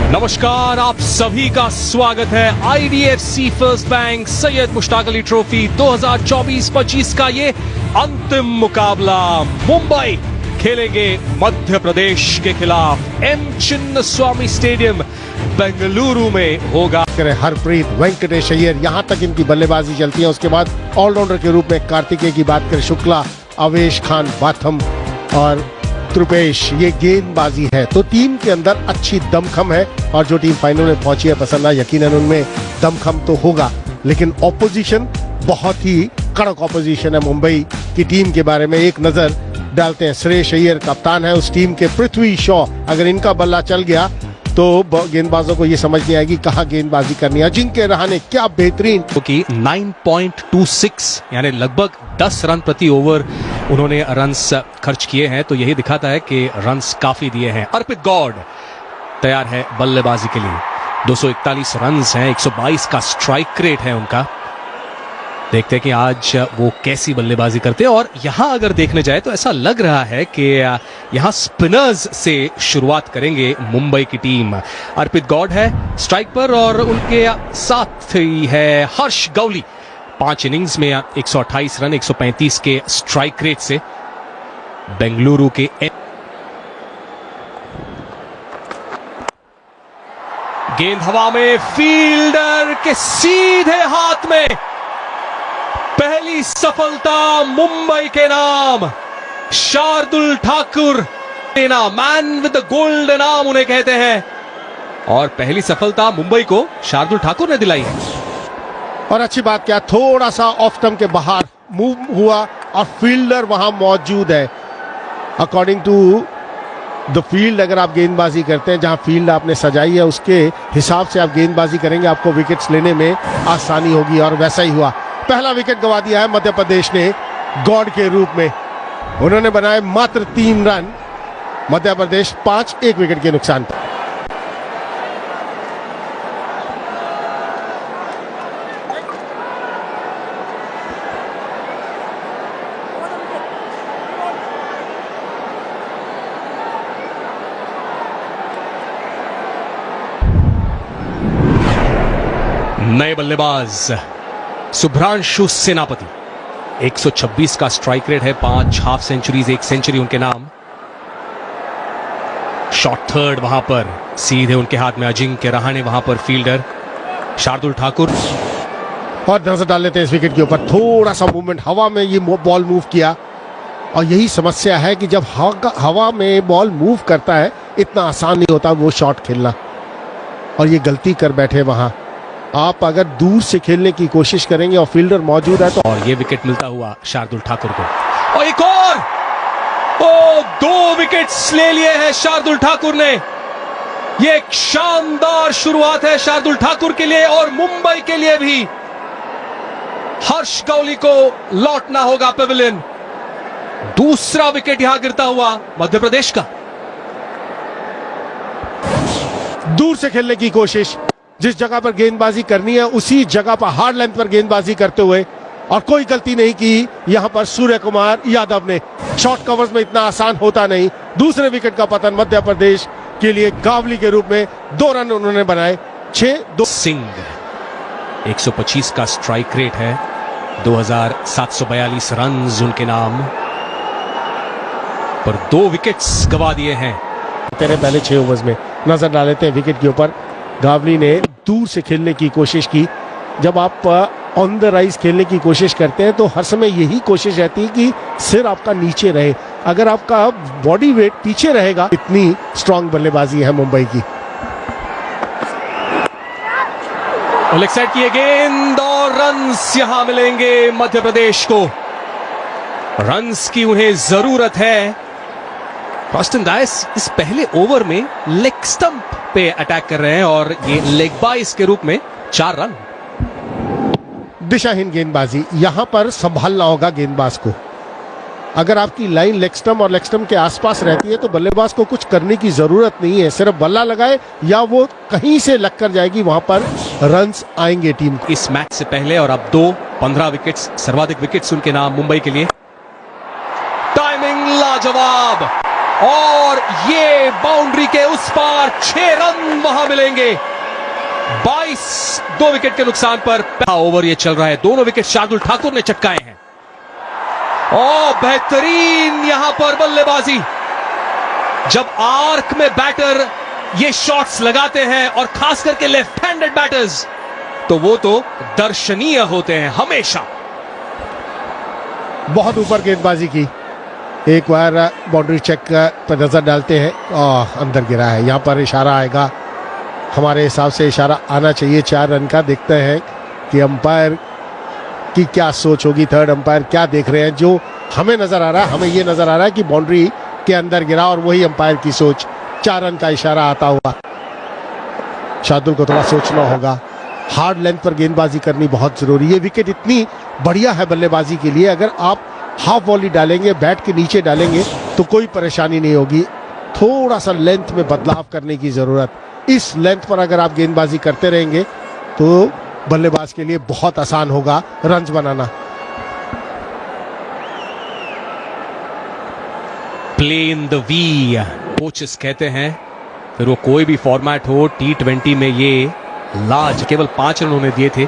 नमस्कार, आप सभी का स्वागत है IDFC first bank Syed Mushtaq Ali trophy 2024-25 का ये अंतिम मुकाबला। मुंबई खेलेंगे मध्य प्रदेश के खिलाफ। एम चिन्नस्वामी स्टेडियम बेंगलुरु में होगा। हरप्रीत, वेंकटेश अय्यर, यहां तक इनकी बल्लेबाजी चलती है। उसके बाद ऑलराउंडर के रूप में कार्तिकेय की बात करें, शुक्ला, अवेश खान, बाथम और त्रुपेश, ये गेंदबाजी है। तो टीम के अंदर अच्छी दमखम है और जो टीम फाइनल में पहुंची है पसंद, यकीनन उनमें दमखम तो होगा, लेकिन ऑपोजिशन बहुत ही कड़क ऑपोजिशन है। मुंबई की टीम के बारे में एक नजर डालते हैं। श्रेयस अय्यर कप्तान है उस टीम के। पृथ्वी शॉ, अगर इनका बल्ला चल गया तो गेंदबाजों को ये समझ नहीं आएगी कहाँ गेंदबाजी करनी है। अजिंक्य रहाणे क्या बेहतरीन, क्योंकि 9.26 यानी लगभग 10 रन प्रति ओवर उन्होंने रन्स खर्च किए हैं, तो यही दिखाता है कि रन्स काफी दिए हैं। अर्पित गौड़ तैयार है बल्लेबाजी के लिए। 241 रन्स हैं, 122 का स्ट्राइक रेट है उनका। देखते हैं कि आज वो कैसी बल्लेबाजी करते हैं। और यहां अगर देखने जाए तो ऐसा लग रहा है कि यहां स्पिनर्स से शुरुआत करेंगे मुंबई की टीम। अर्पित गौड़ है स्ट्राइक पर और उनके साथ ही है हर्ष गौली। 5 इनिंग्स में 128 रन, 135 के स्ट्राइक रेट से बेंगलुरु के। गेंद हवा में, फील्डर के सीधे हाथ में। पहली सफलता मुंबई के नाम। Shardul Thakur, man with the golden arm उन्हें कहते हैं, और पहली सफलता मुंबई को शार्दुल ठाकुर ने दिलाई है। और अच्छी बात क्या, थोड़ा सा ऑफ स्टंप के बाहर मूव हुआ और फील्डर वहां मौजूद है। अकॉर्डिंग टू द फील्ड, अगर आप गेंदबाजी करते हैं, जहां फील्ड आपने सजाई है उसके हिसाब से आप गेंदबाजी करेंगे, आपको विकेट्स लेने में आसानी होगी। और वैसा ही हुआ। पहला विकेट गंवा दिया है मध्य प्रदेश ने गौड़ के रूप में। उन्होंने बनाए मात्र 3 रन। मध्य प्रदेश 5 1 विकेट के नुकसान पर। नए बल्लेबाज शुभ्रांशु सेनापति। 126 का स्ट्राइक रेट है, 5 हाफ सेंचुरीज, 1 सेंचुरी उनके नाम। शॉट थर्ड वहां पर सीधे उनके हाथ में। अजिंक्य रहाणे वहां पर फील्डर। शार्दुल ठाकुर। और नजर डाल लेते हैं इस विकेट के ऊपर। थोड़ा सा मूवमेंट, हवा में ये बॉल मूव किया, और यही समस्या है कि जब हवा में बॉल मूव करता है इतना आसान नहीं होता वो शॉट खेलना, और ये गलती कर बैठे वहां। आप अगर दूर से खेलने की कोशिश करेंगे और फील्डर मौजूद है तो। और ये विकेट मिलता हुआ शार्दुल ठाकुर को। और एक और 2 विकेट्स ले लिए हैं शार्दुल ठाकुर ने। ये एक शानदार शुरुआत है शार्दुल ठाकुर के लिए और मुंबई के लिए भी। हर्ष गौली को लौटना होगा पेविलियन। दूसरा विकेट यहां गिरता हुआ मध्य प्रदेश का। दूर से खेलने की कोशिश, जिस जगह पर गेंदबाजी करनी है उसी जगह पर हार्ड लेंथ पर गेंदबाजी करते हुए, और कोई गलती नहीं की यहां पर सूर्य कुमार यादव ने। शॉर्ट कवर्स में इतना आसान होता नहीं। दूसरे विकेट का पतन मध्य प्रदेश के लिए गावली के रूप में। 2 रन उन्होंने बनाए। 6-2। सिंह 125 का स्ट्राइक रेट है, 2742 रन उनके नाम पर। 2 विकेट्स गवा दिए हैं तेरे पहले 6 ओवर्स में। नजर डाल लेते हैं विकेट के ऊपर। गावली ने दूर से खेलने की कोशिश की। जब आप ऑन द राइज खेलने की कोशिश करते हैं तो हर समय यही कोशिश रहती है कि सिर आपका नीचे रहे। अगर आपका बॉडी वेट पीछे रहेगा, इतनी स्ट्रांग बल्लेबाजी है मुंबई की। लेग साइड की गेंद और रन्स यहां मिलेंगे मध्य प्रदेश को। रन्स की उन्हें जरूरत है। रॉस्टन डायस इस पहले ओवर में लेग स्टंप पे अटैक कर रहे हैं और ये लेग बाइस के रूप में 4 रन। दिशाहीन गेंदबाजी, यहां पर संभालना होगा गेंदबाज को। अगर आपकी लाइन लेग स्टंप और लेग स्टंप के आसपास रहती है तो बल्लेबाज को कुछ करने की जरूरत नहीं है, सिर्फ बल्ला लगाए या वो कहीं से लग कर जाएगी, वहां पर रन्स आएंगे टीम को। इस मैच से पहले और अब 15 विकेट्स, सर्वाधिक विकेट्स उनके नाम मुंबई के लिए। टाइमिंग लाजवाब। और ये बाउंड्री के उस पार 6 रन वहां मिलेंगे। 22 2 विकेट के नुकसान पर ओवर ये चल रहा है। दोनों विकेट शार्दुल ठाकुर ने चटकाए हैं। और बेहतरीन यहां पर बल्लेबाजी। जब आर्क में बैटर ये शॉट्स लगाते हैं और खास करके लेफ्ट हैंडेड बैटर्स, तो वो तो दर्शनीय होते हैं हमेशा। बहुत ऊपर गेंदबाजी की। एक बार बाउंड्री चेक पर नजर डालते हैं और अंदर गिरा है। यहां पर इशारा आएगा, हमारे हिसाब से इशारा आना चाहिए 4 रन का। देखते हैं कि अंपायर की क्या सोच होगी, थर्ड अंपायर क्या देख रहे हैं। जो हमें नजर आ रहा है, हमें ये नजर आ रहा है कि बाउंड्री के अंदर गिरा और वही अंपायर की सोच, 4 रन का इशारा आता हुआ। शार्दुल को थोड़ा सोचना होगा। हार्ड लेंथ पर गेंदबाजी करनी बहुत जरूरी है। ये विकेट इतनी बढ़िया है बल्लेबाजी के लिए। अगर आप हाफ वॉली डालेंगे, बैट के नीचे डालेंगे, तो कोई परेशानी नहीं होगी। थोड़ा सा लेंथ में बदलाव करने की जरूरत। इस लेंथ पर अगर आप गेंदबाजी करते रहेंगे तो बल्लेबाज के लिए बहुत आसान होगा रन्स बनाना। Play in the V coaches कहते हैं, फिर वो कोई भी फॉर्मेट हो। T20 में ये लाज केवल 5 रन उन्होंने दिए थे।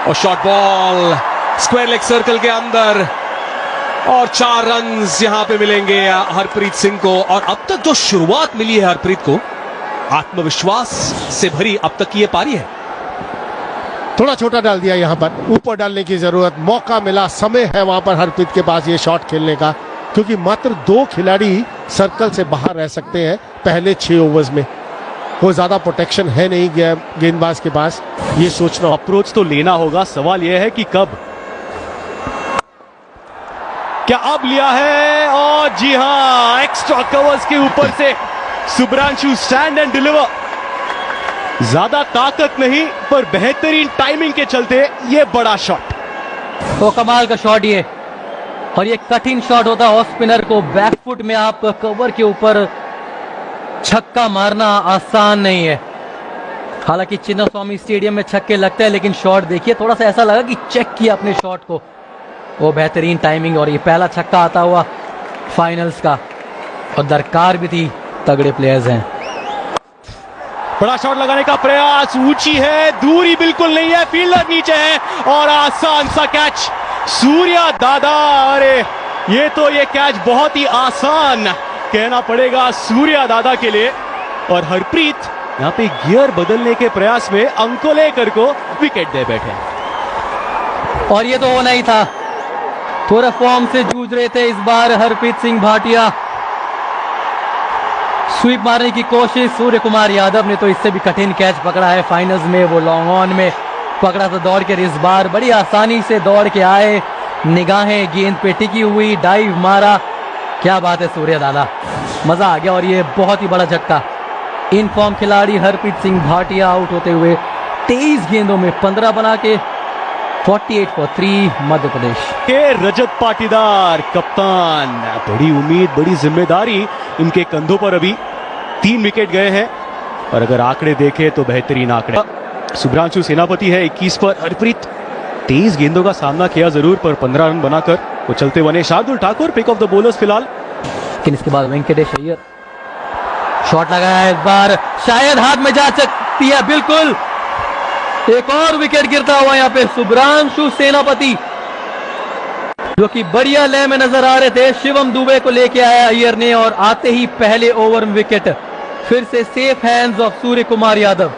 और short ball square leg circle के अंदर और 4 रन यहां पे मिलेंगे हरप्रीत सिंह को। और अब तक जो शुरुआत मिली है हरप्रीत को, आत्मविश्वास से भरी अब तक की ये पारी है। थोड़ा छोटा डाल दिया, यहां पर ऊपर डालने की जरूरत। मौका मिला, समय है वहां पर हरप्रीत के पास ये शॉट खेलने का, क्योंकि मात्र 2 खिलाड़ी सर्कल से बाहर रह सकते हैं पहले 6 ओवर्स में। कोई ज्यादा प्रोटेक्शन है नहीं गेंदबाज के पास। ये सोचना, अप्रोच तो लेना होगा। सवाल यह है कि कब। क्या अब लिया है? और जी हां, एक्स्ट्रा कवर्स के ऊपर से सुब्रांशु स्टैंड एंड डिलीवर। ज्यादा ताकत नहीं, पर बेहतरीन टाइमिंग के चलते ये बड़ा शॉट। तो कमाल का शॉट ये, और ये कठिन शॉट होता है ऑफ स्पिनर को। बैकफुट में आप कवर के ऊपर छक्का मारना आसान नहीं है। हालांकि चिन्नास्वामी स्टेडियम में छक्के लगते हैं, लेकिन शॉट देखिए, थोड़ा सा ऐसा लगा कि चेक किया अपने शॉट को। वो बेहतरीन टाइमिंग, और ये पहला छक्का आता हुआ फाइनल्स का, और दरकार भी थी। तगड़े प्लेयर्स हैं। बड़ा शॉट लगाने का प्रयास, ऊंची है, दूरी बिल्कुल नहीं है, फील्डर नीचे है, और आसान सा कैच सूर्या दादा। अरे ये कैच बहुत ही आसान कहना पड़ेगा सूर्या दादा के लिए। और हरप्रीत यहां पे गियर बदलने के प्रयास में अंकोलेकर को विकेट दे बैठे। और ये तो होना ही था। थोड़ा फॉर्म से जूझ रहे थे इस बार हरप्रीत सिंह भाटिया। स्वीप मारने की कोशिश, सूर्य कुमार यादव ने तो इससे भी कठिन कैच पकड़ा है फाइनल्स में। वो लॉन्ग ऑन में पकड़ा था दौड़ के। इस बार बड़ी आसानी से दौड़ के आए, निगाहें गेंद पे टिकी हुई, डाइव मारा। क्या बात है सूर्य दादा, मजा आ गया। और ये बहुत ही बड़ा झटका। इन फॉर्म खिलाड़ी हरप्रीत सिंह भाटिया आउट होते हुए 23 गेंदों में 15 बना के 48 for 3 मध्य प्रदेश के। रजत पाटीदार कप्तान, बड़ी उम्मीद, बड़ी जिम्मेदारी इनके कंधों पर। अभी 3 विकेट गए हैं, और अगर आंकड़े देखें तो बेहतरीन आंकड़े। सुब्रांशु सेनापति है 21 पर, हरप्रीत 23 गेंदों का सामना किया जरूर, पर 15 रन बनाकर वो चलते बने। Shardul Thakur pick of the bowlers फिलहाल। लेकिन इसके बाद वेंकटेश अय्यर शॉट लगाया है, इस बार शायद हाथ में जा सकती है। बिल्कुल, एक और विकेट गिरता हुआ यहाँ पे सुब्रांशु सेनापति, जो कि बढ़िया लय में नजर आ रहे थे। शिवम दुबे को लेके आया अय्यर ने, और आते ही पहले ओवर में विकेट। फिर से safe hands of Surya Kumar Yadav.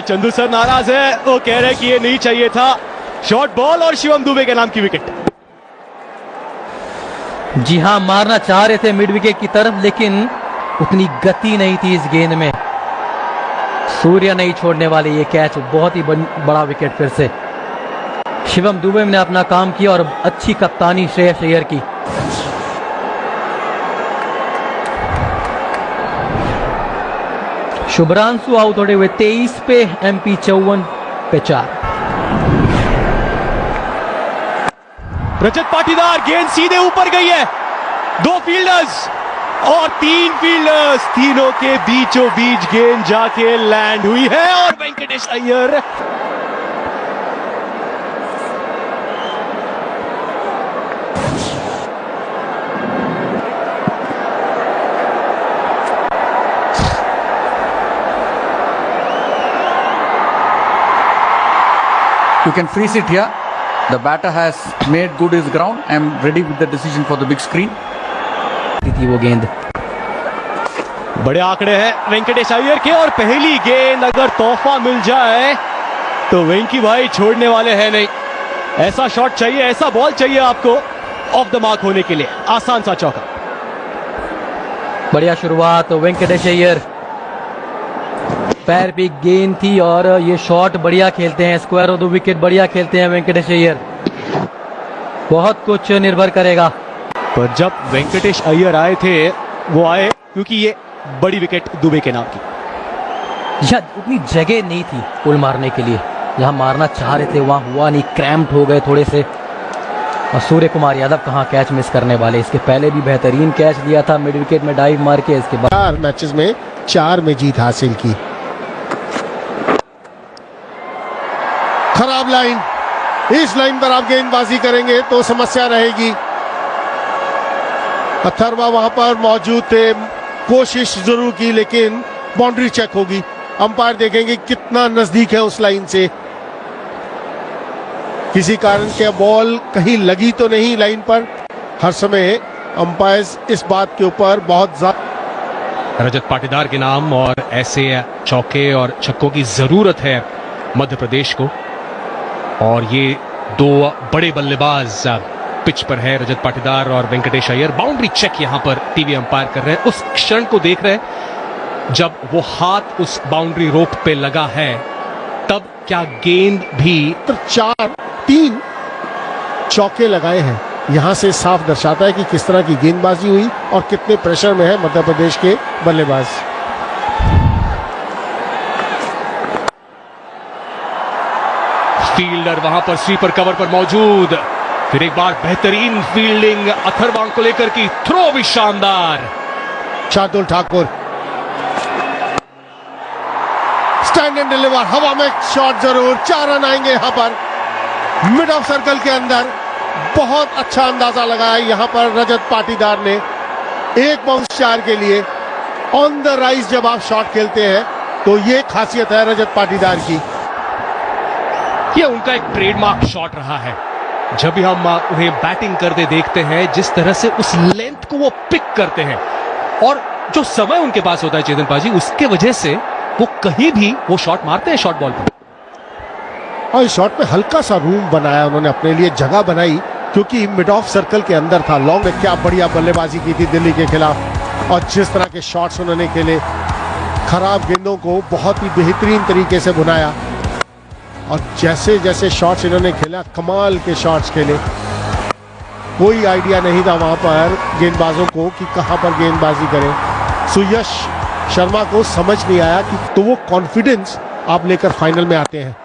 Chandu sir नाराज है, वो कह रहे कि ये नहीं चाहिए था। शॉर्ट बॉल और शिवम दुबे के नाम की विकेट। जी हां, मारना चाह रहे थे मिड विकेट की तरफ, लेकिन उतनी गति नहीं थी इस गेंद में। सूर्य नहीं छोड़ने वाले ये कैच। बहुत ही बड़ा विकेट फिर से। शिवम दुबे ने अपना काम किया, और अच्छी कप्तानी श्रेयस अय्यर की। शुभ्रांशु आउट होते हुए 23 पे, MP 54 पे 4। रजत पाटीदार, गेंद सीधे ऊपर गई है। 2 फील्डर्स और 3 फील्डर्स, तीनों के बीचों बीच गेंद जाके लैंड हुई है। और Venkatesh Iyer You can freeze it here. The batter has made good his ground. I am ready with the decision for the big screen. थी वो गेंद। बड़े आंकड़े हैं वेंकटेश अय्यर के, और पहली गेंद अगर तोहफा मिल जाए तो वेंकी भाई छोड़ने वाले हैं नहीं। ऐसा शॉट चाहिए, ऐसा बॉल चाहिए आपको ऑफ द मार्क होने के लिए। आसान सा चौका। बढ़िया शुरुआत वेंकटेश अय्यर, पैर पे गेंद थी और ये शॉट बढ़िया खेलते हैं, स्क्वायर ऑफ द विकेट बढ़िया खेलते हैं वेंकटेश अय्यर। बहुत कुछ निर्भर करेगा। पर जब वेंकटेश अय्यर आए थे वो आए क्योंकि ये बड़ी विकेट दुबे के नाम की। या उतनी जगह नहीं थी पुल मारने के लिए, जहां मारना चाह रहे थे वहां हुआ नहीं, क्रैम्प्ड हो गए थोड़े से। और सूर्य कुमार यादव कहां कैच मिस करने वाले, इसके पहले भी बेहतरीन कैच लिया था मिड विकेट में डाइव मार के। इसके बाद 4 मैचेस में 4 में जीत हासिल की। खराब लाइन, इस लाइन पर आप गेंदबाजी करेंगे तो समस्या रहेगी। अथर्वा वहां पर मौजूद थे, कोशिश जरूर की लेकिन बाउंड्री चेक होगी। अंपायर देखेंगे कितना नजदीक है उस लाइन से। किसी कारण के बॉल कहीं लगी तो नहीं लाइन पर। हर समय अंपायर्स इस बात के ऊपर बहुत ज्यादा। रजत पाटीदार के नाम, और ऐसे चौके और छक्कों की जरूरत है मध्य प्रदेश को। और ये दो बड़े बल्लेबाज पिच पर है, रजत पाटीदार और वेंकटेश अय्यर। बाउंड्री चेक यहां पर टीवी अंपायर कर रहे हैं, उस क्षण को देख रहे हैं जब वो हाथ उस बाउंड्री रोप पे लगा है, तब क्या गेंद भी 3 चौके लगाए हैं। यहां से साफ दर्शाता है कि किस तरह की गेंदबाजी हुई और कितने प्रेशर में है मध्य प्रदेश के बल्लेबाज। फील्डर वहां पर स्वीपर कवर पर मौजूद। फिर एक बार बेहतरीन फील्डिंग अथर्वांग को लेकर की, थ्रो भी शानदार। Shardul Thakur stand and deliver, हवा में शॉट जरूर। 4 रन आएंगे यहां पर मिड ऑफ सर्कल के अंदर। बहुत अच्छा अंदाजा लगाया यहां पर रजत पाटीदार ने। 1 बाउंस 4 के लिए ऑन द राइज जब आप शॉट खेलते हैं तो ये खासियत है रजत पाटीदार की। ये उनका एक ट्रेडमार्क शॉट रहा है। जब भी हम उन्हें बैटिंग करते देखते हैं, जिस तरह से उस लेंथ को वो पिक करते हैं और जो समय उनके पास होता है चेतन पाजी, उसके वजह से वो कहीं भी वो शॉट मारते हैं शॉर्ट बॉल पर। और इस शॉट में हल्का सा रूम बनाया उन्होंने, अपने लिए जगह बनाई, क्योंकि मिड ऑफ सर्कल के अंदर था। लॉन्ग में क्या बढ़िया बल्लेबाजी की थी दिल्ली के खिलाफ, और जिस तरह के शॉट्स उन्होंने खेले, खराब गेंदों को बहुत ही बेहतरीन तरीके से बुनाया। और जैसे जैसे शॉट्स इन्होंने खेला, कमाल के शॉट्स खेले। कोई आइडिया नहीं था वहां पर गेंदबाजों को कि कहां पर गेंदबाजी करें। सुयश शर्मा को समझ नहीं आया कि तो वो कॉन्फिडेंस आप लेकर फाइनल में आते हैं।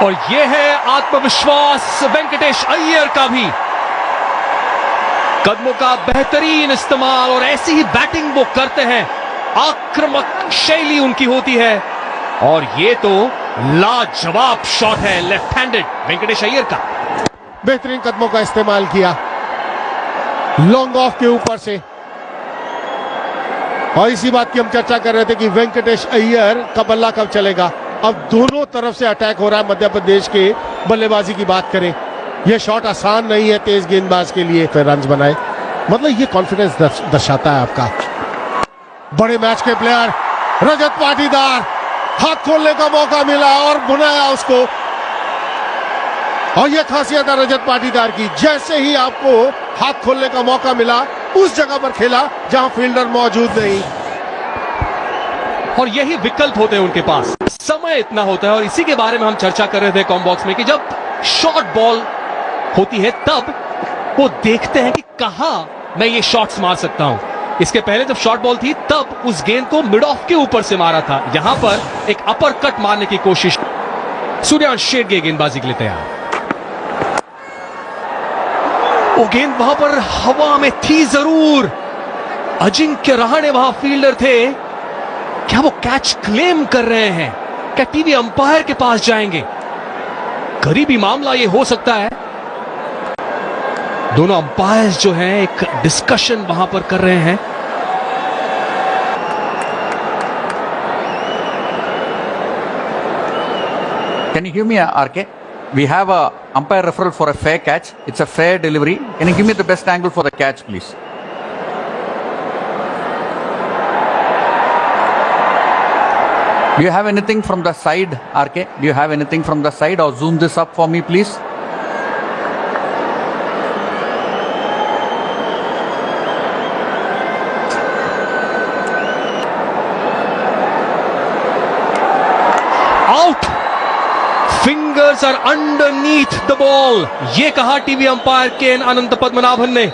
और ये है आत्मविश्वास वेंकटेश अय्यर का भी। कदमों का बेहतरीन इस्तेमाल, और ऐसी ही बैटिंग वो करते हैं। आक्रामक शैली उनकी होती है, और ये तो लाजवाब शॉट है लेफ्ट हैंडेड वेंकटेश अय्यर का। बेहतरीन कदमों का इस्तेमाल किया लॉन्ग ऑफ के ऊपर से। और इसी बात की हम चर्चा कर रहे थे कि वेंकटेश अय्यर का बल्ला कब चलेगा। अब दोनों तरफ से अटैक हो रहा है मध्य प्रदेश के बल्लेबाजी की बात करें, यह शॉट आसान नहीं है तेज गेंदबाज के लिए। फिर रन बनाए, मतलब ये कॉन्फिडेंस दर्शाता है आपका। बड़े मैच के प्लेयर रजत पाटीदार, हाथ खोलने का मौका मिला और बुनाया उसको। और यह खासियत है रजत पाटीदार की, जैसे ही आपको हाथ खोलने का मौका मिला उस जगह पर खेला जहां फील्डर मौजूद नहीं। और यही विकल्प होते हैं उनके पास, समय इतना होता है। और इसी के बारे में हम चर्चा कर रहे थे कॉम बॉक्स में कि जब शॉर्ट बॉल होती है तब वो देखते हैं कि कहां मैं ये शॉट्स मार सकता हूं। इसके पहले जब शॉर्ट बॉल थी तब उस गेंद को मिड ऑफ के ऊपर से मारा था। यहां पर एक अपर कट मारने की कोशिश। सूर्यांश शेरगे गेंदबाजी के लिए तैयार। वो गेंद वहां पर हवा में थी जरूर, अजिंक्य रहाणे वहां फील्डर थे। क्या वो कैच क्लेम कर रहे हैं? क्या टीवी अंपायर के पास जाएंगे? करीबी मामला ये हो सकता है। दोनों अंपायर्स जो हैं एक डिस्कशन वहां पर कर रहे हैं। Can you give me a RK? We have a umpire referral for a fair catch. It's a fair delivery. Can you give me the best angle for the catch, please? Do you have anything from the side, RK? Do you have anything from the side, or zoom this up for me, please? Out, fingers are underneath the ball, ये कहा TV umpire के अनंत पद्मनाभन ने,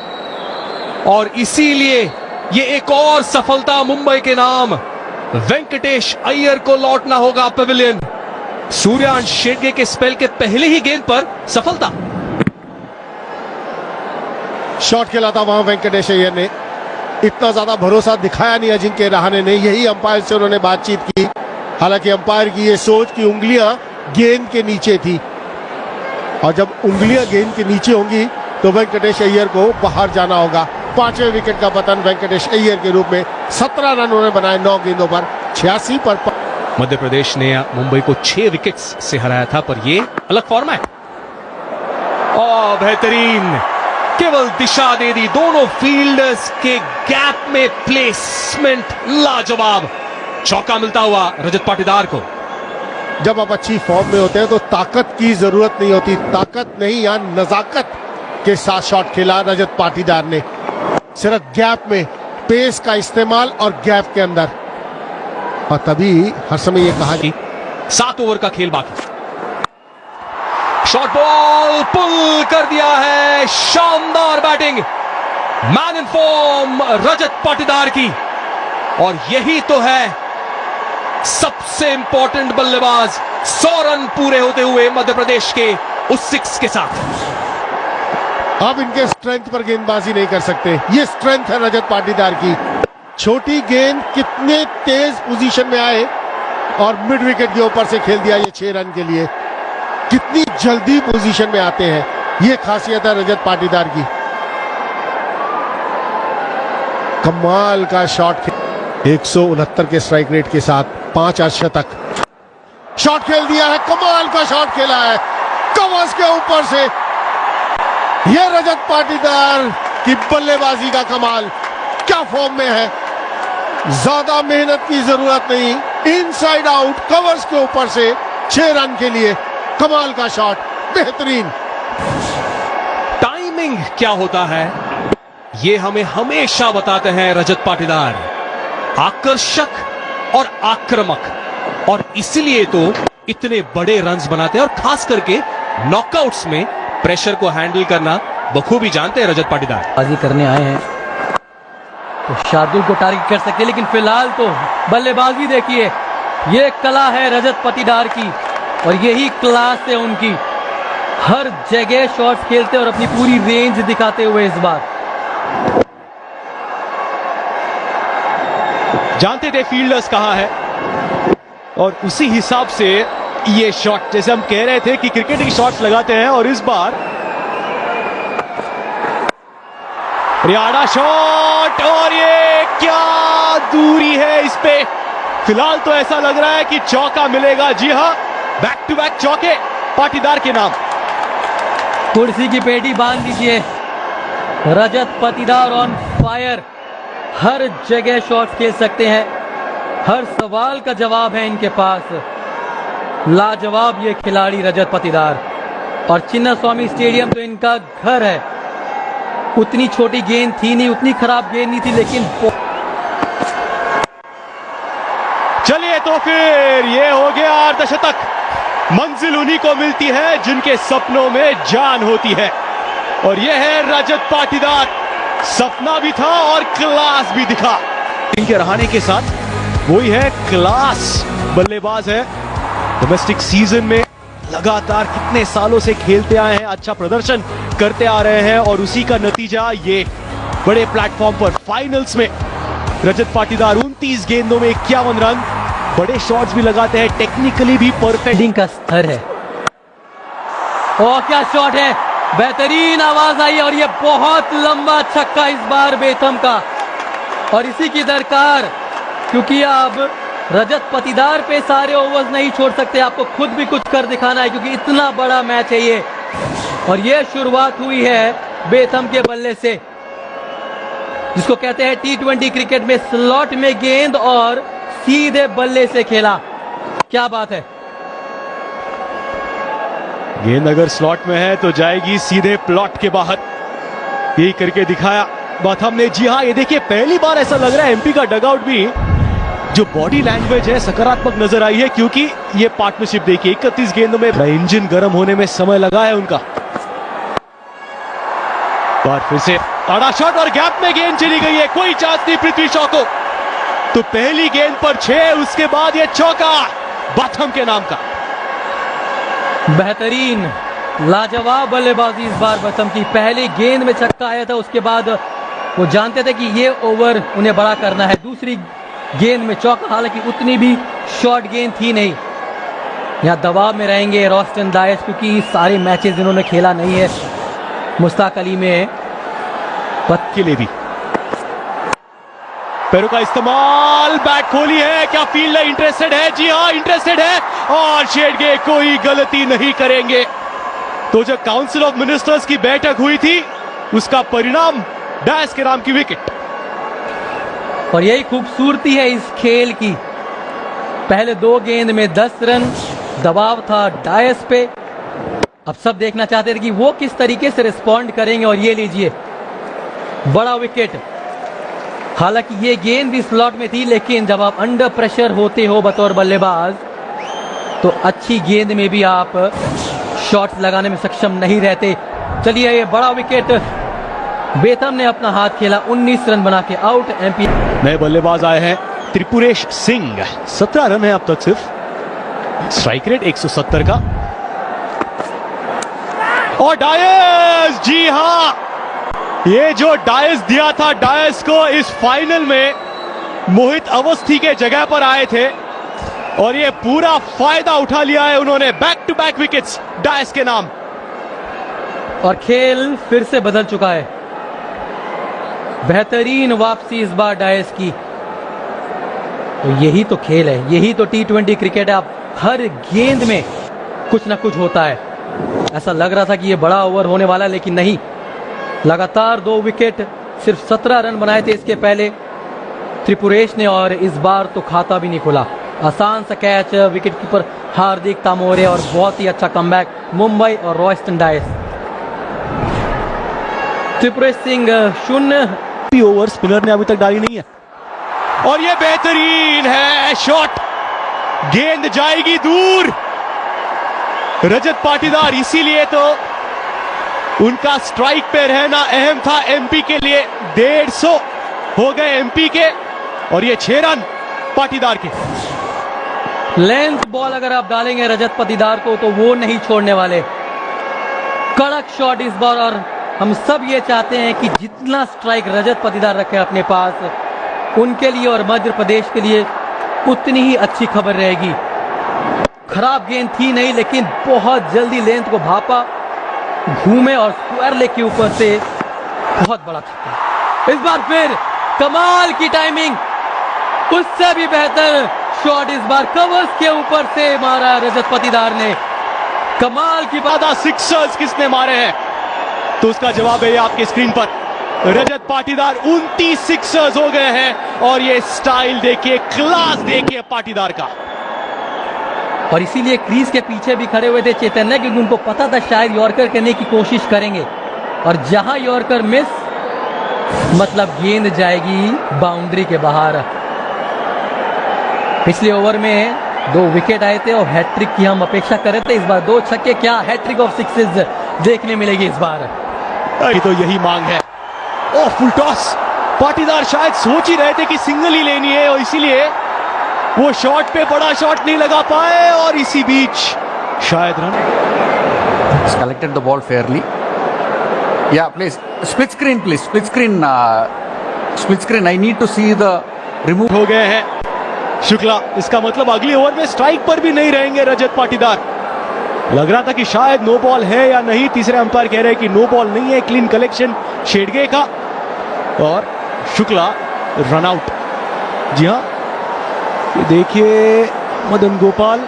और इसीलिए ये एक और सफलता मुंबई के नाम। वेंकटेश अय्यर को लौटना होगा पेविलियन। सूर्यांश शेट्ये के स्पेल के पहले ही गेंद पर सफलता। शॉट खेला था वहां वेंकटेश अय्यर ने, इतना ज्यादा भरोसा दिखाया नहीं अजिंक्य रहाणे ने। यही अंपायर से उन्होंने बातचीत की, हालांकि अंपायर की ये सोच कि उंगलियां गेंद के नीचे थी, और जब उंगलियां गेंद के नीचे होंगी तो वेंकटेश अय्यर को बाहर जाना होगा। 5वें विकेट का पतन वेंकटेश अय्यर के रूप में। 17 रन उन्होंने बनाए 9 गेंदों पर, 86 पर। मध्य प्रदेश ने मुंबई को 6 विकेट्स से हराया था, पर ये अलग फॉर्मेट। और बेहतरीन, केवल दिशा दे दी, दोनों फील्डर्स के गैप में प्लेसमेंट लाजवाब। चौका मिलता हुआ रजत पाटीदार को। जब आप अच्छी फॉर्म में होते हैं तो ताकत की जरूरत नहीं होती, ताकत नहीं, यहां नजाकत के साथ शॉट खेला रजत पाटीदार ने। सिर्फ गैप में पेस का इस्तेमाल और गैप के अंदर, और तभी हर समय ये कहा कि 7 ओवर का खेल बाकी। शॉर्ट बॉल पुल कर दिया है, शानदार batting, man in form Rajat Patidar की। और यही तो है सबसे इंपॉर्टेंट बल्लेबाज। 100 रन पूरे होते हुए मध्य प्रदेश के उस 6 के साथ। अब इनके स्ट्रेंथ पर गेंदबाजी नहीं कर सकते, ये स्ट्रेंथ है रजत पाटीदार की। छोटी गेंद कितने तेज पोजीशन में आए और मिड विकेट के ऊपर से खेल दिया ये 6 रन के लिए। कितनी जल्दी पोजीशन में आते हैं, ये खासियत है रजत पाटीदार की। कमाल का शॉट, 169 के स्ट्राइक रेट के साथ 5 अर्धशतक। शॉट खेल दिया है, कमाल का शॉट खेला है कवर्स के ऊपर से। यह रजत पाटीदार की बल्लेबाजी का कमाल, क्या फॉर्म में है। ज्यादा मेहनत की जरूरत नहीं, इनसाइड आउट कवर्स के ऊपर से 6 रन के लिए कमाल का शॉट, बेहतरीन। टाइमिंग क्या होता है ये हमें हमेशा बताते हैं रजत पाटीदार। आकर्षक और आक्रामक, और इसलिए तो इतने बड़े रन्स बनाते हैं, और खास करके नॉकआउट्स में प्रेशर को हैंडल करना बखूबी जानते हैं रजत पाटीदार। बाजी करने आए हैं तो शार्दुल को टारगेट कर सकते हैं, लेकिन फिलहाल तो बल्लेबाजी देखिए, ये कला है रजत पाटीदार की, और यही क्लास है उनकी। हर जगह शॉट्स खेलते और अपनी पूरी रेंज दिखाते हुए इस बार। जानते थे फील्डर्स कहां है, और उसी हिसाब से ये शॉट, जैसे हम कह रहे थे कि क्रिकेट की शॉट्स लगाते हैं, और इस बार रियाड़ा शॉट, और ये क्या दूरी है इस पे। फिलहाल तो ऐसा लग रहा है कि चौका मिलेगा। जी हां, बैक टू बैक चौके पाटीदार के नाम। कुर्सी की पेटी बांध दीजिए, रजत पाटीदार ऑन फायर। हर जगह शॉट्स खेल सकते हैं, हर सवाल का जवाब है इनके पास। लाजवाब ये खिलाड़ी रजत पाटीदार, और चिन्नास्वामी स्टेडियम तो इनका घर है। उतनी छोटी गेंद थी नहीं, उतनी खराब गेंद नहीं थी, लेकिन चलिए तो फिर ये हो गया अर्धशतक। मंजिल उन्हीं को मिलती है जिनके सपनों में जान होती है, और यह है रजत पाटीदार। सपना भी था और क्लास भी दिखा। इनके रहाणे के साथ वही है, क्लास बल्लेबाज है। डोमेस्टिक सीजन में लगातार कितने सालों से खेलते आए हैं, अच्छा प्रदर्शन करते आ रहे हैं, और उसी का नतीजा ये बड़े प्लेटफॉर्म पर फाइनल्स में रजत पाटीदार 29 गेंदों में 51 रन। बड़े शॉट्स भी लगाते हैं, टेक्निकली भी परफेक्ट फील्डिंग का स्तर है। और क्या शॉट है, बेहतरीन आवाज आई, और ये बहुत लंबा छक्का इस बार बेथम का, और इसी की दरकार, क्योंकि अब रजत पाटीदार पे सारे ओवर्स नहीं छोड़ सकते, आपको खुद भी कुछ कर दिखाना है क्योंकि इतना बड़ा मैच है ये। और ये शुरुआत हुई है बेथम के बल्ले से, जिसको कहते हैं T20 क्रिकेट में स्लॉट में गेंद और सीधे बल्ले से खेला। क्या बात है। गेंद अगर स्लॉट में है तो जाएगी सीधे प्लॉट के बाहर, यही करके दिखाया बाथम ने। जी हाँ, ये देखिए पहली बार ऐसा लग रहा है एमपी का डगआउट भी जो बॉडी लैंग्वेज है सकारात्मक नजर आई है, क्योंकि ये पार्टनरशिप देखिए 31 गेंदों में इंजन गर्म होने में समय लगा है उनका। और फिर से आड़ा शॉट और गैप में गेंद चली गई है, कोई चांस नहीं पृथ्वी शॉ को। तो पहली गेंद पर 6, उसके बाद ये चौका बाथम के नाम का। बेहतरीन लाजवाब बल्लेबाजी इस बार बाथम की। पहली गेंद में छक्का आया था, उसके बाद वो जानते थे कि ये ओवर उन्हें बड़ा करना है। दूसरी गेंद में चौका, हालांकि उतनी भी शॉर्ट गेंद थी नहीं। यहाँ दबाव में रहेंगे रॉस्टन डायस, क्योंकि सारे मैचेस इन्होंने खेला नहीं है मुश्ताक अली में। पत के लिए भी पैरों का इस्तेमाल, बैट खोली है, क्या फील्डर इंटरेस्टेड है? जी हाँ, इंटरेस्टेड है और शेडगे कोई गलती नहीं करेंगे। तो जो काउंसिल ऑफ मिनिस्टर्स की बैठक हुई थी उसका परिणाम डायस के नाम की विकेट। और यही खूबसूरती है इस खेल की। पहले 2 गेंद में 10 रन, दबाव था डायस पे। अब सब देखना चाहते थे कि वो किस तरीके से रिस्पॉन्ड करेंगे, और ये लीजिए बड़ा विकेट। हालांकि ये गेंद भी स्लॉट में थी, लेकिन जब आप अंडर प्रेशर होते हो बतौर बल्लेबाज तो अच्छी गेंद में भी आप शॉट्स लगाने में सक्षम नहीं रहते। चलिए, ये बड़ा विकेट बेथम ने अपना हाथ खेला, 19 रन बना के आउट। एमपी नए बल्लेबाज आए हैं त्रिपुरेश सिंह, 17 रन है अब तक सिर्फ, स्ट्राइक रेट 170 का। और डायस, जी हां, ये जो डायस दिया था, डायस को इस फाइनल में मोहित अवस्थी के जगह पर आए थे और ये पूरा फायदा उठा लिया है उन्होंने। Back to back wickets Dias के नाम। और खेल फिर से बदल चुका है। बेहतरीन वापसी इस बार डायस की। तो यही तो खेल है, यही तो T20 क्रिकेट है। अब हर गेंद में कुछ ना कुछ होता है। ऐसा लग रहा था कि ये बड़ा ओवर होने वाला, लेकिन नहीं। लगातार 2 विकेट, सिर्फ 17 रन बनाए थे इसके पहले त्रिपुरेश ने, और इस बार तो खाता भी नहीं खुला। आसान सा catch, wicket keeper Hardik Tamore, और बहुत ही अच्छा कमबैक मुंबई और रॉस्टन डायस। त्रिपुरेश सिंह 0 ओवर स्पिनर ने अभी तक डाली नहीं है। और ये बेहतरीन है शॉट, गेंद जाएगी दूर। रजत पाटीदार, इसीलिए तो उनका स्ट्राइक पे रहना अहम था एमपी के लिए। 150 हो गए एमपी के, और ये 6 रन पाटीदार के। लेंथ बॉल अगर आप डालेंगे रजत पाटीदार को तो वो नहीं छोड़ने वाले। कड़क शॉट इस बार, और हम सब ये चाहते हैं कि जितना स्ट्राइक रजत पाटीदार रखे अपने पास, उनके लिए और मध्य प्रदेश के लिए उतनी ही अच्छी खबर रहेगी। खराब गेंद थी नहीं, लेकिन बहुत जल्दी लेंथ को भापा, घूमे और स्क्वायर लेग के ऊपर से बहुत बड़ा छक्का। इस बार फिर कमाल की टाइमिंग, उससे भी बेहतर शॉट इस बार कवर्स के ऊपर से मारा रजत पाटीदार ने। कमाल की बात। सिक्सर्स किसने मारे हैं? तो उसका जवाब है आपके स्क्रीन पर। रजत पाटीदार 29 सिक्सर्स हो गए हैं, और ये स्टाइल देखिए, क्लास देखिए पाटीदार का। और इसीलिए क्रीज के पीछे भी खड़े हुए थे चैतन्य, क्योंकि उनको पता था शायद यॉर्कर करने की कोशिश करेंगे, और जहां यॉर्कर मिस, मतलब गेंद जाएगी बाउंड्री के बाहर। पिछले ओवर में 2 विकेट आए थे और हैट्रिक की हम अपेक्षा कर रहे थे। इस बार 2 छक्के, क्या हैट्रिक ऑफ 6 देखने मिलेगी इस बार। तो यही मांग है। ओ फुल टॉस, पाटीदार शायद सोच ही रहे थे कि सिंगल ही लेनी है, और इसीलिए वो शॉट पे बड़ा शॉट नहीं लगा पाए, और इसी बीच शायद run. Collected the ball fairly. Yeah, please. Split screen, please. Split screen. Split screen. I need to see the remove. हो गए हैं शुक्ला। इसका मतलब अगले ओवर में स्ट्राइक पर भी नहीं रहेंगे रजत पाटीदार। लग रहा था कि शायद नो बॉल है या नहीं, तीसरे अंपायर कह रहे हैं कि नो बॉल नहीं है। क्लीन कलेक्शन शेडगे का, और शुक्ला रन आउट। जी हाँ, ये देखिए मदन गोपाल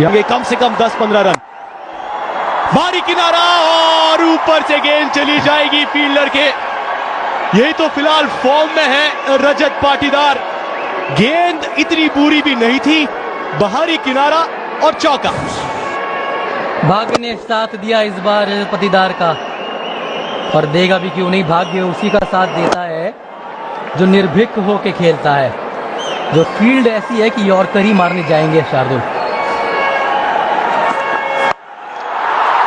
ये कम से कम 10-15 रन, बारी किनारा और ऊपर से गेंद चली जाएगी फील्डर के। यही तो फिलहाल फॉर्म में है रजत पाटीदार। गेंद इतनी बुरी भी नहीं थी, बाहरी किनारा और चौका। भाग्य ने साथ दिया इस बार रजत पाटीदार का, और देगा भी क्यों नहीं। भाग्य उसी का साथ देता है जो निर्भीक होके खेलता है, जो फील्ड ऐसी है कि यॉर्कर ही मारने जाएंगे शार्दुल।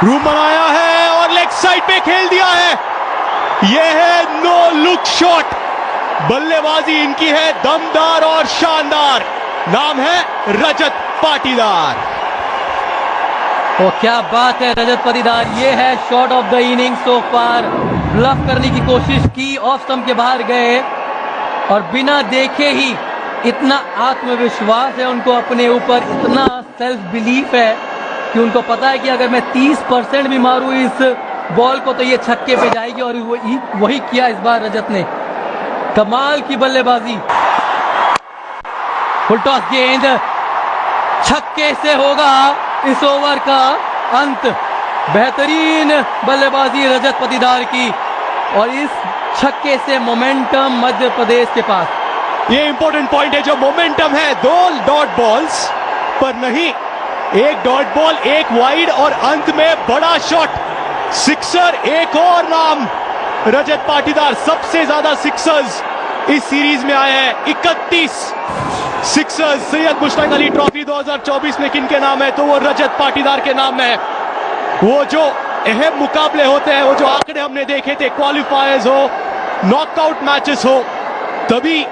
रूम बनाया है और लेग साइड पे खेल दिया है। यह है नो लुक शॉट। बल्लेबाजी इनकी है दमदार और शानदार। नाम है रजत पाटीदार। तो क्या बात है रजत पाटीदार, ये है shot of the inning so far. Bluff करने की कोशिश की, ऑफ स्टंप के बाहर गए और बिना देखे ही इतना आत्मविश्वास है उनको अपने ऊपर, इतना सेल्फ बिलीफ है कि उनको पता है कि अगर मैं 30% भी मारूं इस बॉल को तो ये छक्के पे जाएगी, और वही किया इस बार रजत ने। कमाल की बल्लेबाजी। फुल टॉस गेंद छक्के से होगा इस ओवर का अंत। बेहतरीन बल्लेबाजी रजत पाटीदार की, और इस छक्के से मोमेंटम मध्य प्रदेश के पास। ये इंपॉर्टेंट पॉइंट है, जो मोमेंटम है 2 डॉट बॉल्स पर नहीं, एक डॉट बॉल, एक वाइड और अंत में बड़ा शॉट, सिक्सर। एक और नाम रजत पाटीदार। सबसे ज्यादा सिक्सर्स इस सीरीज में आए हैं, 31 सिक्सर्स। सैयद मुश्ताक अली ट्रॉफी 2024 में किनके नाम है, तो वो रजत पाटीदार के नाम है। वो जो अहम मुकाबले होते हैं, वो जो आंकड़े हमने देखे थे, क्वालिफायर्स हो, नॉकआउट मैचेस हो, तभी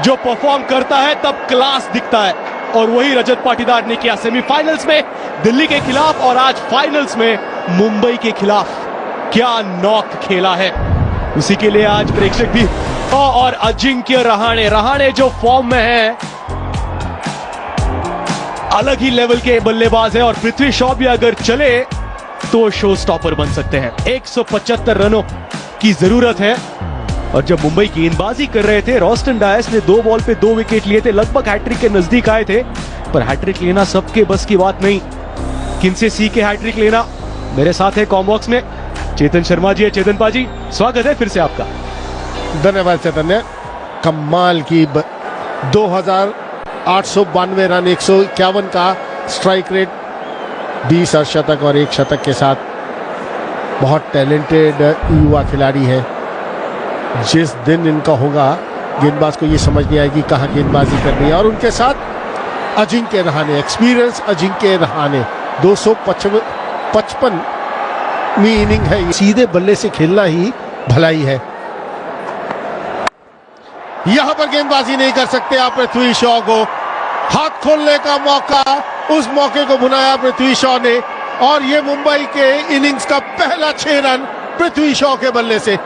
जो परफॉर्म करता है तब क्लास दिखता है, और वही रजत पाटीदार ने किया सेमीफाइनल्स में दिल्ली के खिलाफ, और आज फाइनल्स में मुंबई के खिलाफ। क्या नॉक खेला है, उसी के लिए आज प्रेक्षक भी। और अजिंक्य रहाणे जो फॉर्म में है, अलग ही लेवल के बल्लेबाज है, और पृथ्वी शॉ भी अगर चले तो शो स्टॉपर बन सकते हैं। 175 रनों की जरूरत है, और जब मुंबई गेंदबाजी कर रहे थे, रोस्टन डायस ने 2 बॉल पे 2 विकेट लिए थे, लगभग हैट्रिक के नजदीक आए थे, पर हैट्रिक लेना सबके बस की बात नहीं। किनसे सीखे हैट्रिक लेना? मेरे साथ है कॉमबॉक्स में चेतन शर्मा जी है। चेतन पाजी, स्वागत है फिर से आपका। धन्यवाद चैतन्य। कमाल की 2892 रन, 151 का स्ट्राइक रेट, 20 अर्धशतक और 1 शतक के साथ। बहुत टैलेंटेड युवा खिलाड़ी है। जिस दिन इनका होगा, गेंदबाज को ये समझ नहीं आएगी कहाँ गेंदबाजी करनी है। और उनके साथ अजिंक्य रहाणे, एक्सपीरियंस अजिंक्य रहाणे, 255वीं इनिंग है। सीधे बल्ले से खेलना ही भलाई है। यहां पर गेंदबाजी नहीं कर सकते आप पृथ्वी शॉ को। हाथ खोलने का मौका, उस मौके को बुनाया पृथ्वी शॉ ने, और ये मुंबई के इनिंग्स का पहला 6 रन पृथ्वी शॉ के बल्ले से।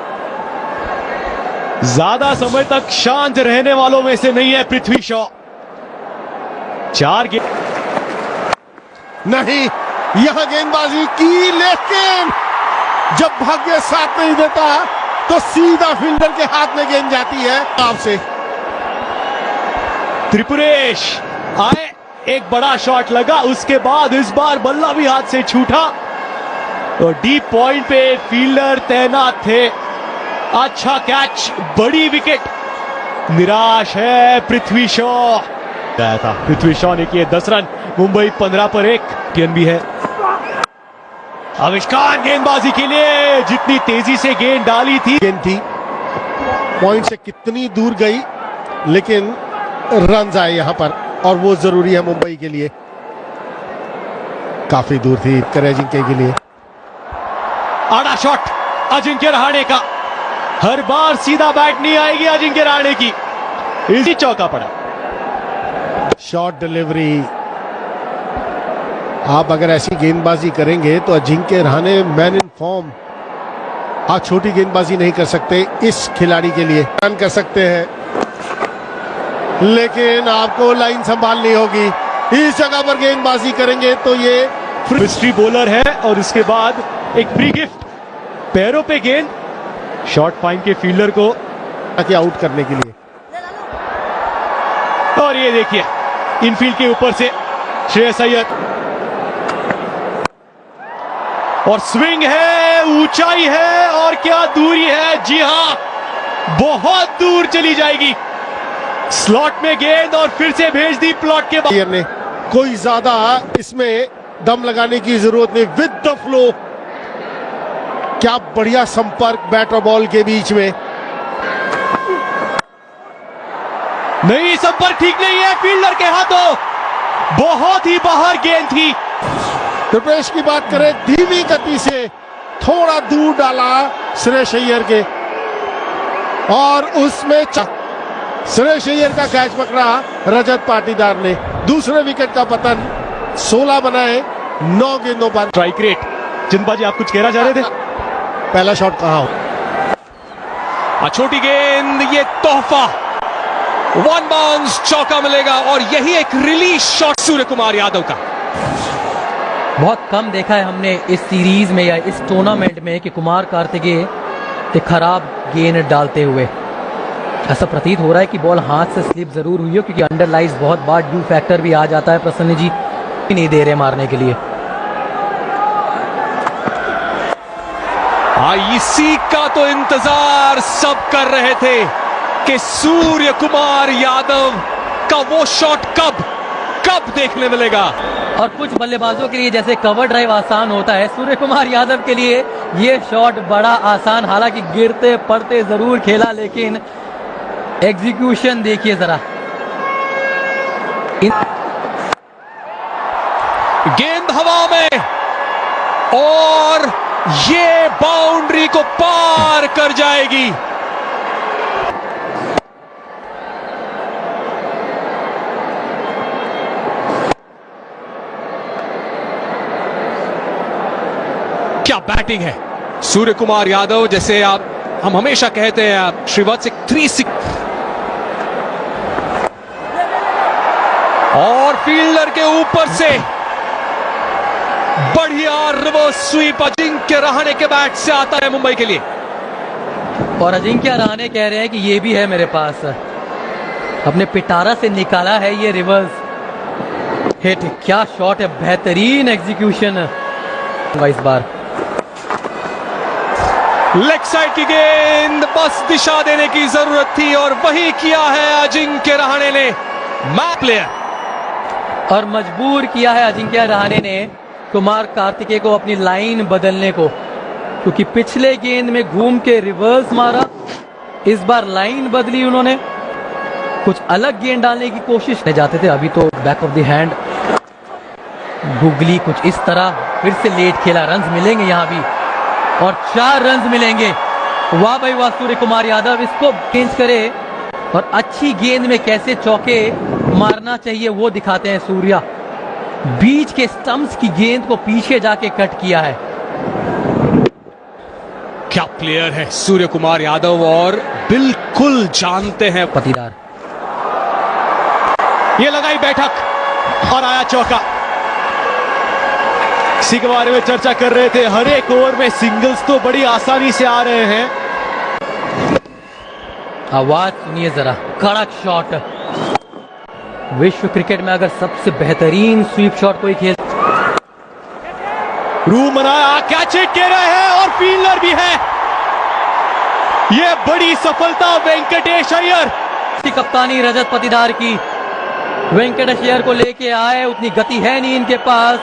ज्यादा समय तक शांत रहने वालों में से नहीं है पृथ्वी शॉ। 4 गेंद नहीं, यहां गेंदबाजी की, लेकिन जब भाग्य साथ नहीं देता तो सीधा फील्डर के हाथ में गेंद जाती है। आपसे त्रिपुरेश आए, एक बड़ा शॉट लगा, उसके बाद इस बार बल्ला भी हाथ से छूटा, और डीप पॉइंट पे फील्डर तैनात थे। अच्छा कैच, बड़ी विकेट। निराश है पृथ्वी शॉ। गया था पृथ्वी शॉ ने किए 10 रन, मुंबई 15 पर 1 भी है। आविष्कार गेंदबाजी के लिए, जितनी तेजी से गेंद डाली थी, गेंद थी पॉइंट से कितनी दूर गई, लेकिन रन आए यहां पर, और वो जरूरी है मुंबई के लिए। काफी दूर थी अजिंक्य के लिए। आड़ा शॉट अजिंक्य रहाणे का। हर बार सीधा बैट नहीं आएगी अजिंक्य रहाणे की, इसी चौका पड़ा। Short delivery. आप अगर ऐसी गेंदबाजी करेंगे तो Ajinkya Rahane man in form. आप छोटी गेंदबाजी नहीं कर सकते इस खिलाड़ी के लिए। रन कर सकते हैं, लेकिन आपको लाइन संभालनी होगी। इस जगह पर गेंदबाजी करेंगे तो ये मिस्ट्री बॉलर है, और इसके बाद एक फ्री गिफ्ट, पैरों पे गेंद, शॉर्ट फाइन के फील्डर को आउट करने के लिए। और ये देखिए इनफील्ड के ऊपर से श्रेयस अय्यर, और स्विंग है, ऊंचाई है और क्या दूरी है। जी हां, बहुत दूर चली जाएगी। स्लॉट में गेंद और फिर से भेज दी प्लॉट के बाद। ने कोई ज्यादा इसमें दम लगाने की जरूरत नहीं, विद द फ्लो। क्या बढ़िया संपर्क बैट और बॉल के बीच में। नहीं, संपर्क ठीक नहीं है फील्डर के हाथों, बहुत ही बाहर गेंद थी। त्रिपेश की बात करें, धीमी गति से थोड़ा दूर डाला श्रेयस अय्यर के, और उसमें श्रेयस अय्यर का कैच पकड़ा रजत पाटीदार ने। दूसरे विकेट का पतन, 16 बनाए 9 गेंदों पर। स्ट्राइक रेट, चंदबा जी आप कुछ कहना चाह रहे थे? पहला शॉट कहां हो? छोटी गेंद, ये तोहफा, वन बाउंस चौका मिलेगा और यही एक रिलीज शॉट सूर्य कुमार यादव का। बहुत कम देखा है हमने इस सीरीज में या इस टूर्नामेंट में कि कुमार कार्तिकेय एक खराब गेंद डालते हुए। ऐसा प्रतीत हो रहा है कि बॉल हाथ से स्लिप जरूर हुई हो, क्योंकि अंडरलाइज बहुत बार ड्यू फैक्टर भी आ जाता है। प्रसन्न जी नहीं दे रहे मारने के लिए। इसी का तो इंतजार सब कर रहे थे कि सूर्य कुमार यादव का वो शॉट कब देखने मिलेगा। और कुछ बल्लेबाजों के लिए जैसे कवर ड्राइव आसान होता है, सूर्य कुमार यादव के लिए ये शॉट बड़ा आसान, हालांकि गिरते पड़ते जरूर खेला, लेकिन एग्जीक्यूशन देखिए जरा। गेंद हवा में और ये बाउंड्री को पार कर जाएगी। क्या बैटिंग है सूर्य कुमार यादव, जैसे हम हमेशा कहते हैं श्रीवत्स एक 360 और फील्डर के ऊपर से बढ़िया रिवर्स स्वीप अजिंक्य रहाणे के बैट से आता है मुंबई के लिए। और अजिंक्य रहाणे कह रहे हैं कि ये भी है मेरे पास, अपने पिटारा से निकाला है ये रिवर्स हिट। क्या शॉट है, बेहतरीन एग्जीक्यूशन इस बार। लेग साइड की गेंद, बस दिशा देने की जरूरत थी और वही किया है अजिंक्य रहाणे ने। मैच प्लेयर और मजबूर किया है अजिंक्य रहाणे ने कुमार कार्तिकेय को अपनी लाइन बदलने को, क्योंकि पिछले गेंद में घूम के रिवर्स मारा, इस बार लाइन बदली उन्होंने, कुछ अलग गेंद डालने की कोशिश नहीं जाते थे। अभी तो back of the hand googly कुछ इस तरह, फिर से लेट खेला, रन्स मिलेंगे यहां भी और 4 रन्स मिलेंगे। वाह भाई वाह, सूर्य कुमार यादव इसको चेंज करे और अच्छी गेंद में कैसे चौके मारना चाहिए वो दिखाते हैं सूर्या। बीच के स्टंप्स की गेंद को पीछे जाके कट किया है। क्या प्लेयर है सूर्य कुमार यादव और बिल्कुल जानते हैं पटीदार। ये लगाई बैठक और आया चौका। इसी के बारे में चर्चा कर रहे थे, हर एक ओवर में सिंगल्स तो बड़ी आसानी से आ रहे हैं। आवाज सुनिए जरा, कड़क शॉट। विश्व क्रिकेट में अगर सबसे बेहतरीन स्वीप शॉट कोई खेल, रूम बनाया, कैच हिट कह रहे हैं और फील्डर भी है। यह बड़ी सफलता वेंकटेश अय्यर की कप्तानी रजत पाटीदार की। वेंकटेश अय्यर को लेके आए, उतनी गति है नहीं इनके पास,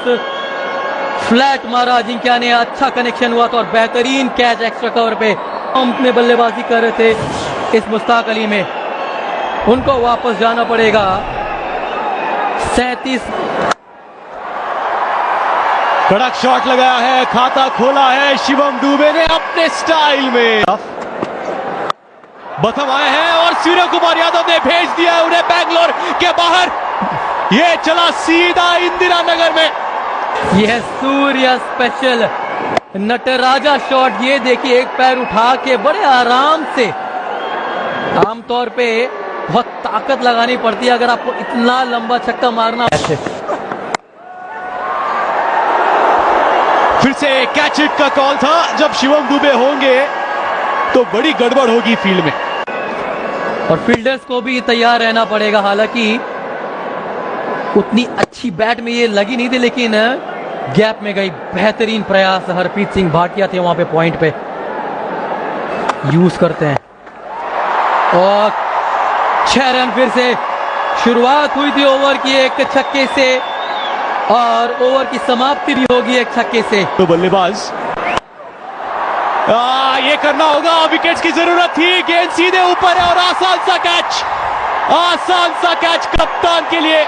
फ्लैट मारा अजिंक्य ने, अच्छा कनेक्शन हुआ था और बेहतरीन कैच एक्स्ट्रा कवर पे। पंप में बल्लेबाजी कर रहे थे इस मुश्ताक अली में, उनको वापस जाना पड़ेगा। 37 कड़क शॉट लगाया है, खाता खोला है शिवम दुबे ने अपने स्टाइल में। बथम आए हैं और सूर्य कुमार यादव ने भेज दिया है उन्हें बैंगलोर के बाहर। ये चला सीधा इंदिरा नगर में। यह सूर्य स्पेशल नटराजा शॉट, ये देखिए एक पैर उठा के बड़े आराम से। आमतौर पे बहुत ताकत लगानी पड़ती है अगर आपको इतना लंबा छक्का मारना है। फिर से कैच हिट का कॉल था, जब शिवम दुबे होंगे तो बड़ी गड़बड़ होगी फील्ड में। और फील्डर्स को भी तैयार रहना पड़ेगा, हालांकि उतनी अच्छी बैट में ये लगी नहीं थी, लेकिन गैप में गई। बेहतरीन प्रयास, हरप्रीत सिंह भाटिया थे वहां पे पॉइंट पे, यूज करते हैं। और 6 रन फिर से। शुरुआत हुई थी ओवर की एक छक्के से और ओवर की समाप्ति भी होगी एक छक्के से। तो बल्लेबाज ये करना होगा, विकेट्स की जरूरत थी। गेंद सीधे ऊपर है और आसान सा कैच, आसान सा कैच कप्तान के लिए।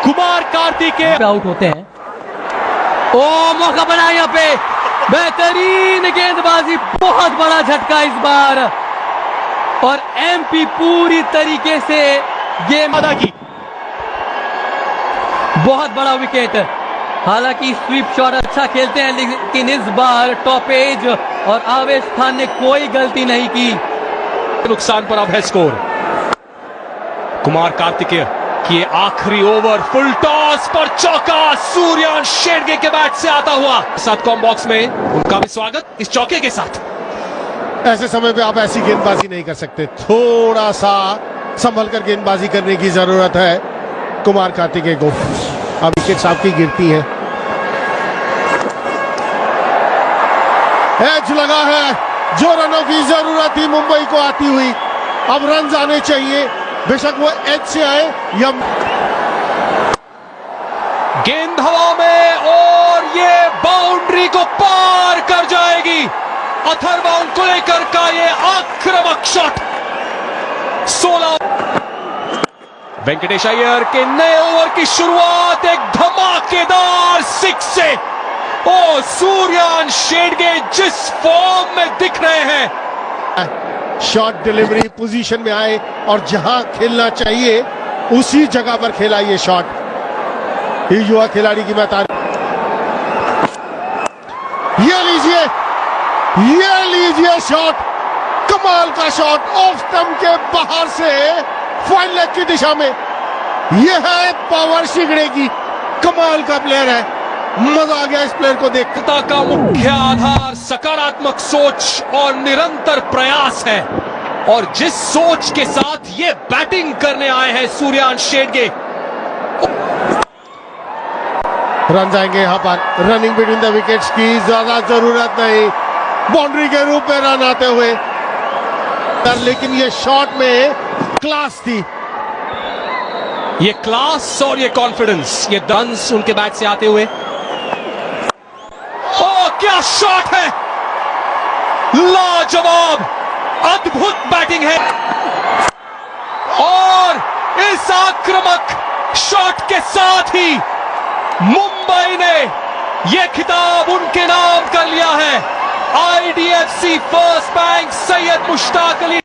कुमार कार्तिकेय आउट होते हैं। ओ मौका बना यहाँ पे, बेहतरीन गेंदबाजी, बहुत बड़ा झटका इस बार और एमपी पूरी तरीके से गेम अदा की। बहुत बड़ा विकेट। हालांकि स्वीप शॉट अच्छा खेलते हैं, लेकिन इस बार टॉपेज और आवेश खान ने कोई गलती नहीं की। नुकसान पर अब है स्कोर। कुमार कार्तिकेय की आखिरी ओवर, फुल टॉस पर चौका, सूर्यांश शेडगे के बैट से आता हुआ। साथ कॉम बॉक्स में उनका भी स्वागत इस चौके के साथ। ऐसे समय पे आप ऐसी गेंदबाजी नहीं कर सकते, थोड़ा सा संभल कर गेंदबाजी करने की जरूरत है कुमार कार्तिकेय को। अब विकेट आपकी गिरती है, एज लगा है, जो रनों की जरूरत थी मुंबई को आती हुई। अब रन आने चाहिए, बेशक वो एज से आए या गेंद हवा में और ये बाउंड्री को पार कर जाएगी। अथर्वा कुलेकर का ये आक्रामक शॉट। 16 वेंकटेश अय्यर के नए ओवर की शुरुआत एक धमाकेदार 6 से। ओ सूर्यांश शेडगे जिस फॉर्म में दिख रहे हैं, शॉट डिलीवरी पोजीशन में आए और जहां खेलना चाहिए उसी जगह पर खेला ये शॉट। ये युवा खिलाड़ी की मैं तारीफ। ये लीजिए शॉट, कमाल का शॉट, ऑफ स्टंप के बाहर से फाइन लेग की दिशा में। यह है पावर शिगड़े की, कमाल का प्लेयर है, मजा आ गया इस प्लेयर को देख। का मुख्य आधार सकारात्मक सोच और निरंतर प्रयास है, और जिस सोच के साथ ये बैटिंग करने आए हैं सूर्यांश शेडगे। रन जाएंगे यहां पर, रनिंग बिटवीन द विकेट्स की ज्यादा जरूरत नहीं, बाउंड्री के रूप में रन आते हुए, लेकिन ये शॉट में क्लास थी। ये क्लास और ये कॉन्फिडेंस, ये रन्स उनके बैट से आते हुए। ओ क्या शॉट है, लाजवाब, अद्भुत बैटिंग है। और इस आक्रामक शॉट के साथ ही मुंबई ने यह खिताब उनके नाम कर लिया है। IDFC first bank Syed Mushtaq Ali